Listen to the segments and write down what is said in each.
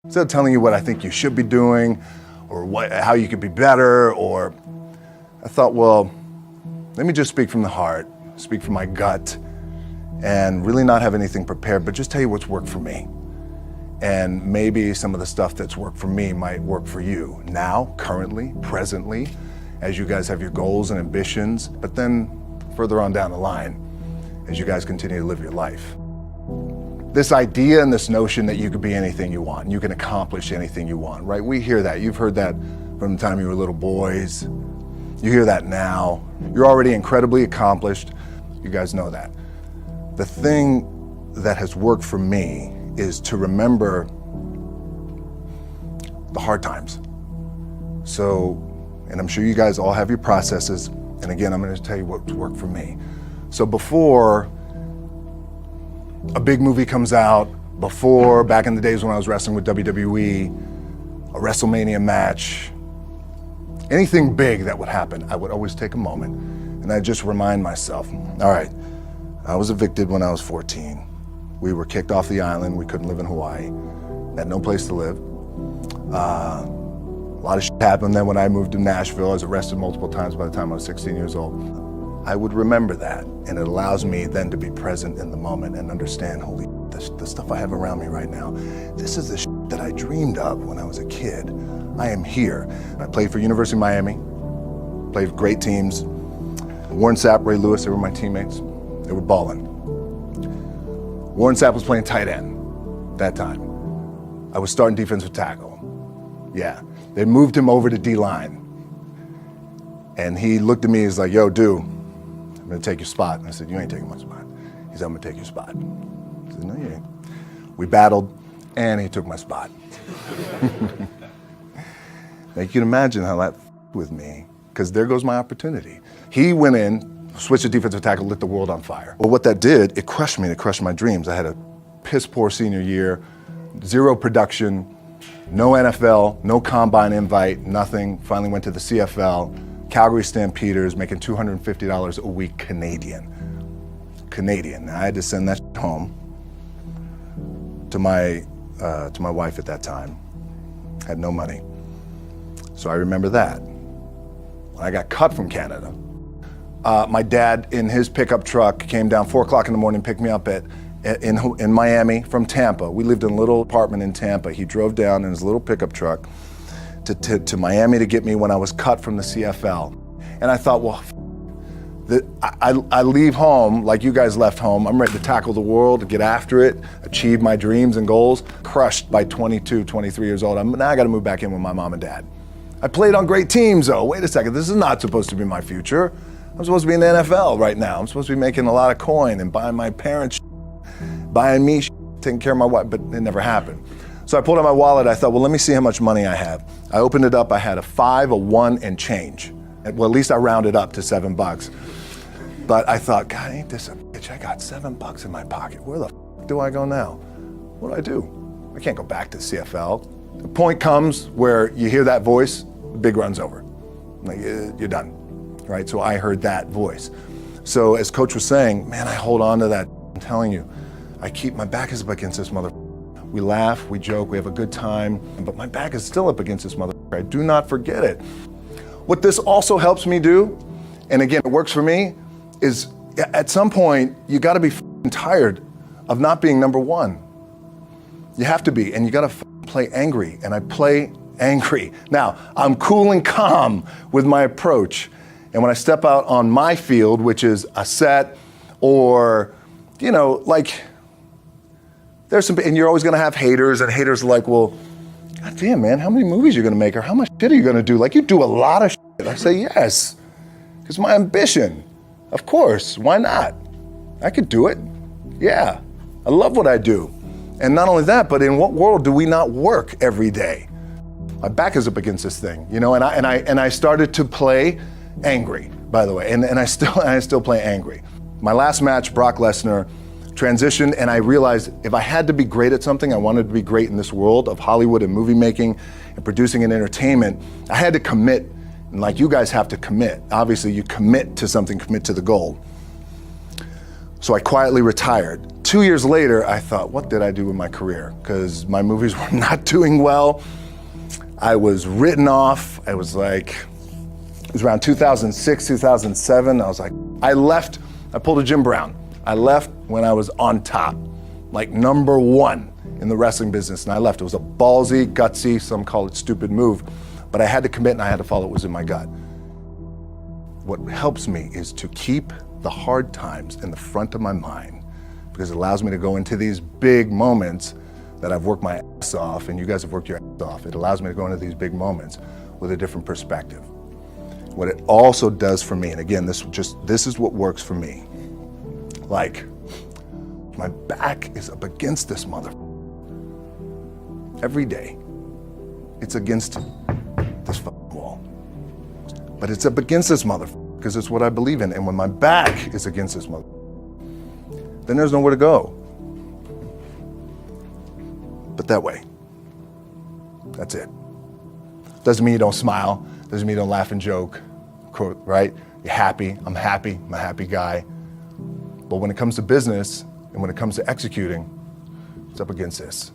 Instead of telling you what I think you should be doing or how you could be better, or I thought, well, let me just speak from the heart, speak from my gut, and really not have anything prepared, but just tell you what's worked for me. And maybe some of the stuff that's worked for me might work for you now, currently, presently, as you guys have your goals and ambitions, but then further on down the line, as you guys continue to live your life. This idea and this notion that you could be anything you want, you can accomplish anything you want, right? We hear that. You've heard that from the time you were little boys. You hear that now. You're already incredibly accomplished. You guys know that. The thing that has worked for me is to remember the hard times. So, and I'm sure you guys all have your processes. And again, I'm going to tell you what's worked for me. So before a big movie comes out, before, back in the days when I was wrestling with WWE, a WrestleMania match, anything big that would happen, I would always take a moment and I'd just remind myself, all right, I was evicted when I was 14. We were kicked off the island. We couldn't live in Hawaii. Had no place to live. A lot of shit happened then when I moved to Nashville. I was arrested multiple times by the time I was 16 years old. I would remember that, and it allows me then to be present in the moment and understand, holy shit, the stuff I have around me right now, this is the shit that I dreamed of when I was a kid. I am here. I played for University of Miami, played for great teams. Warren Sapp, Ray Lewis, they were my teammates. They were balling. Warren Sapp was playing tight end that time. I was starting defensive tackle. Yeah, they moved him over to D-line. And he looked at me, he's like, yo, dude, I'm gonna take your spot. And I said, you ain't taking my spot. He said, I'm gonna take your spot. I said, no, you ain't. We battled, and he took my spot. Now you can imagine how that with me, because there goes my opportunity. He went in, switched to defensive tackle, lit the world on fire. Well, what that did, it crushed me, it crushed my dreams. I had a piss poor senior year, zero production, no NFL, no combine invite, nothing. Finally went to the CFL. Calgary Stampeders, making $250 a week Canadian. Now, I had to send that home to my wife at that time. Had no money. So I remember that. When I got cut from Canada, my dad in his pickup truck came down 4 o'clock in the morning, picked me up in Miami from Tampa. We lived in a little apartment in Tampa. He drove down in his little pickup truck to Miami to get me when I was cut from the CFL. And I thought, well, I leave home like you guys left home. I'm ready to tackle the world, to get after it, achieve my dreams and goals. Crushed by 22, 23 years old. Now I gotta move back in with my mom and dad. I played on great teams though. Wait a second, this is not supposed to be my future. I'm supposed to be in the NFL right now. I'm supposed to be making a lot of coin and buying my parents, buying me, taking care of my wife, but it never happened. So I pulled out my wallet, I thought, well, let me see how much money I have. I opened it up, I had a 5, a 1, and change. Well, at least I rounded up to $7. But I thought, God, ain't this a bitch? I got $7 in my pocket. Where the do I go now? What do I do? I can't go back to CFL. The point comes where you hear that voice, the big run's over. Like, you're done, right? So I heard that voice. So as Coach was saying, man, I hold on to that. I'm telling you, I keep my back is up against this mother. We laugh, we joke, we have a good time, but my back is still up against this mother. I do not forget it. What this also helps me do, and again, it works for me, is at some point, you gotta be tired of not being number one. You have to be, and you gotta play angry, and I play angry. Now, I'm cool and calm with my approach, and when I step out on my field, which is a set, or, you know, like, there's some, and you're always gonna have haters, and haters are like, well, God damn, man, how many movies are you gonna make, or how much shit are you gonna do? Like, you do a lot of shit. I say, yes, it's my ambition. Of course, why not? I could do it, yeah. I love what I do. And not only that, but in what world do we not work every day? My back is up against this thing, you know, and I started to play angry, by the way, and I still play angry. My last match, Brock Lesnar, transitioned, and I realized if I had to be great at something, I wanted to be great in this world of Hollywood and movie making and producing and entertainment, I had to commit, and like you guys have to commit. Obviously, you commit to something, commit to the goal. So I quietly retired. 2 years later, I thought, what did I do with my career? Because my movies were not doing well. I was written off. It was around 2006, 2007. I was like, I pulled a Jim Brown. I left when I was on top, like number one in the wrestling business, and I left. It was a ballsy, gutsy, some call it stupid move, but I had to commit and I had to follow what was in my gut. What helps me is to keep the hard times in the front of my mind, because it allows me to go into these big moments that I've worked my ass off, and you guys have worked your ass off. It allows me to go into these big moments with a different perspective. What it also does for me, and again, this is what works for me. Like, my back is up against this mother. Every day, it's against this wall. But it's up against this mother because it's what I believe in. And when my back is against this mother, then there's nowhere to go. But that way, that's it. Doesn't mean you don't smile. Doesn't mean you don't laugh and joke, right? You're happy. I'm a happy guy. But when it comes to business and when it comes to executing, it's up against this.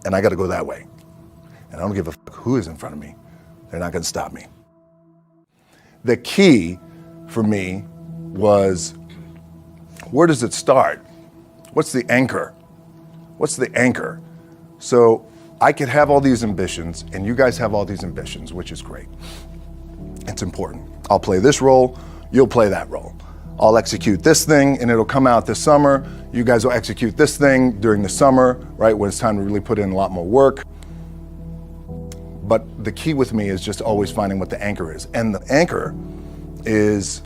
And I got to go that way. And I don't give a fuck who is in front of me. They're not going to stop me. The key for me was, where does it start? What's the anchor? What's the anchor? So I could have all these ambitions, and you guys have all these ambitions, which is great. It's important. I'll play this role, you'll play that role. I'll execute this thing, and it'll come out this summer. You guys will execute this thing during the summer, right, when it's time to really put in a lot more work. But the key with me is just always finding what the anchor is. And the anchor is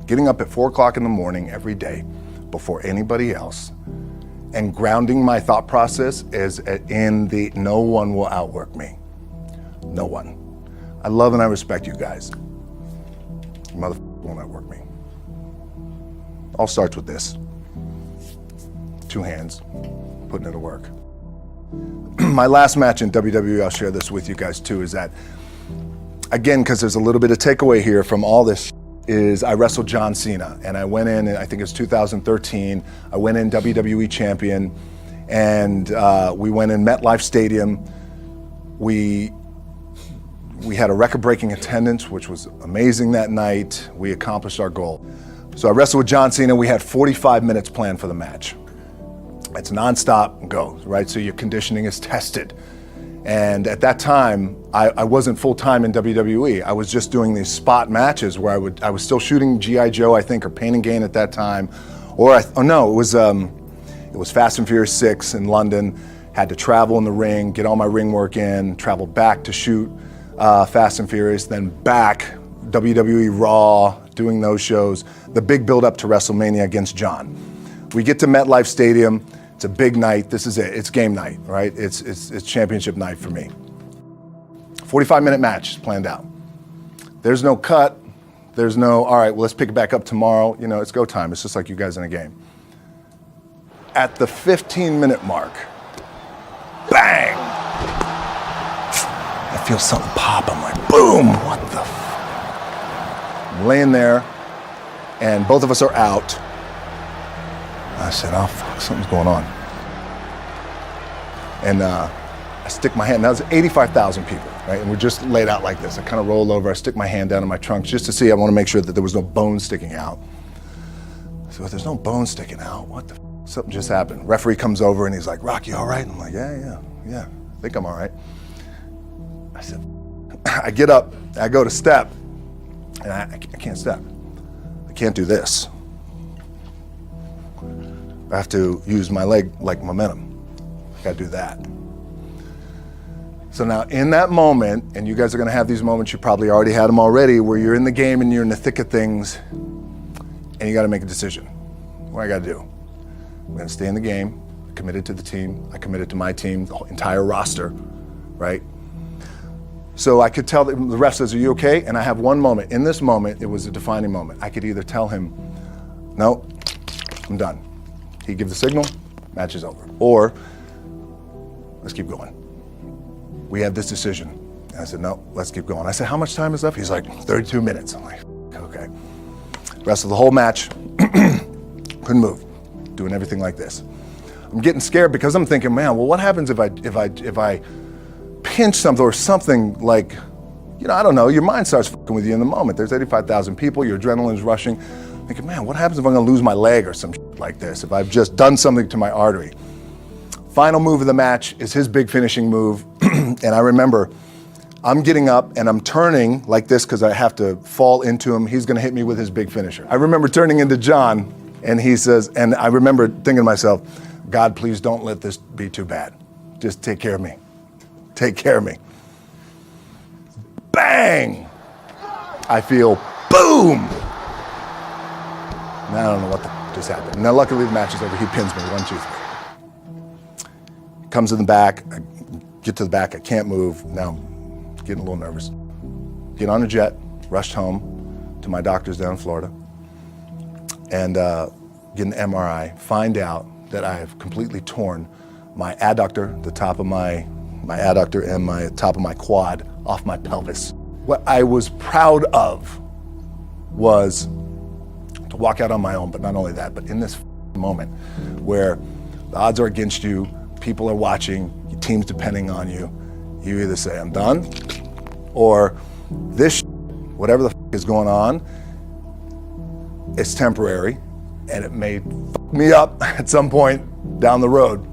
getting up at 4 o'clock in the morning every day before anybody else and grounding my thought process is in the no one will outwork me. No one. I love and I respect you guys. You motherfucker won't outwork me. All starts with this. 2 hands, putting it to work. My last match in WWE, I'll share this with you guys too, is that, again, because there's a little bit of takeaway here from all this, is I wrestled John Cena, and I went in, I think it was 2013, I went in WWE champion, and we went in MetLife Stadium. We had a record-breaking attendance, which was amazing that night. We accomplished our goal. So I wrestled with John Cena. We had 45 minutes planned for the match. It's nonstop go, right? So your conditioning is tested. And at that time, I wasn't full-time in WWE. I was just doing these spot matches where I was still shooting G.I. Joe, I think, or Pain and Gain at that time. It was Fast and Furious 6 in London. Had to travel in the ring, get all my ring work in, travel back to shoot Fast and Furious, then back, WWE Raw, doing those shows. The big build-up to WrestleMania against John. We get to MetLife Stadium. It's a big night. This is it. It's game night, right? It's championship night for me. 45-minute match planned out. There's no cut. There's no, all right, well, let's pick it back up tomorrow. You know, it's go time. It's just like you guys in a game. At the 15-minute mark, bang! I feel something pop. I'm like, boom, what the I'm laying there, and both of us are out. I said, oh, fuck, something's going on. And I stick my hand, now there's 85,000 people, right? And we're just laid out like this. I kind of roll over, I stick my hand down in my trunk just to see, I want to make sure that there was no bone sticking out. So if there's no bone sticking out, what the something just happened. Referee comes over and he's like, Rock, you all right? I'm like, yeah, I think I'm all right. I said, I get up, I go to step, and I can't step. I can't do this. I have to use my leg like momentum. I gotta do that. So now in that moment, and you guys are gonna have these moments, you probably already had them already, where you're in the game and you're in the thick of things, and you gotta make a decision. What I gotta do? I'm gonna stay in the game, I committed to the team, I committed to my team, the whole entire roster, right? So I could tell the ref says, are you okay? And I have one moment. In this moment, it was a defining moment. I could either tell him, no, I'm done. He'd give the signal, match is over. Or, let's keep going. We have this decision. And I said, no, let's keep going. I said, how much time is left? He's like, 32 minutes. I'm like, okay. Rest of the whole match, couldn't move. doing everything like this. I'm getting scared because I'm thinking, man, well, what happens if I pinch something or something like, I don't know, your mind starts fucking with you in the moment. There's 85,000 people, your adrenaline's rushing. Thinking, man, what happens if I'm gonna lose my leg or some shit like this, if I've just done something to my artery? Final move of the match is his big finishing move. And I remember I'm getting up and I'm turning like this because I have to fall into him. He's gonna hit me with his big finisher. I remember turning into John and he says, and I remember thinking to myself, God, please don't let this be too bad. Just take care of me. Take care of me. Bang! I feel boom! Now I don't know what just happened. Now luckily the match is over. He pins me, 1, 2, 3. Comes in the back, I get to the back, I can't move. Now I'm getting a little nervous. Get on a jet, rushed home to my doctor's down in Florida, and get an MRI, find out that I have completely torn my adductor, the top of my adductor and my top of my quad off my pelvis. What I was proud of was to walk out on my own, but not only that, but in this moment where the odds are against you, people are watching, your team's depending on you, you either say, I'm done, or this whatever the is going on, it's temporary, and it may fuck me up at some point down the road,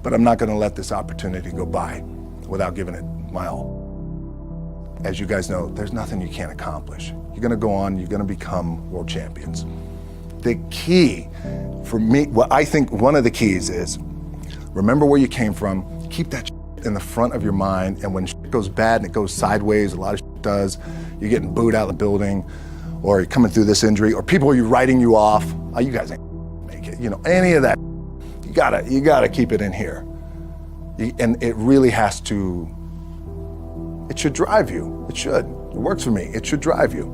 but I'm not gonna let this opportunity go by without giving it my all. As you guys know, there's nothing you can't accomplish. You're gonna go on, you're gonna become world champions. The key for me, what I think one of the keys is, remember where you came from, keep that in the front of your mind, and when shit goes bad and it goes sideways, a lot of shit does, you're getting booed out of the building, or you're coming through this injury, or people are writing you off, oh, you guys ain't make it, any of that, you gotta keep it in here. And it really has to, it should drive you, it should. It works for me, it should drive you.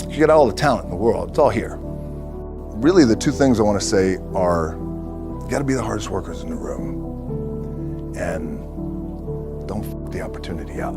You got all the talent in the world, it's all here. Really the two things I wanna say are, you gotta be the hardest workers in the room, and don't f the opportunity up.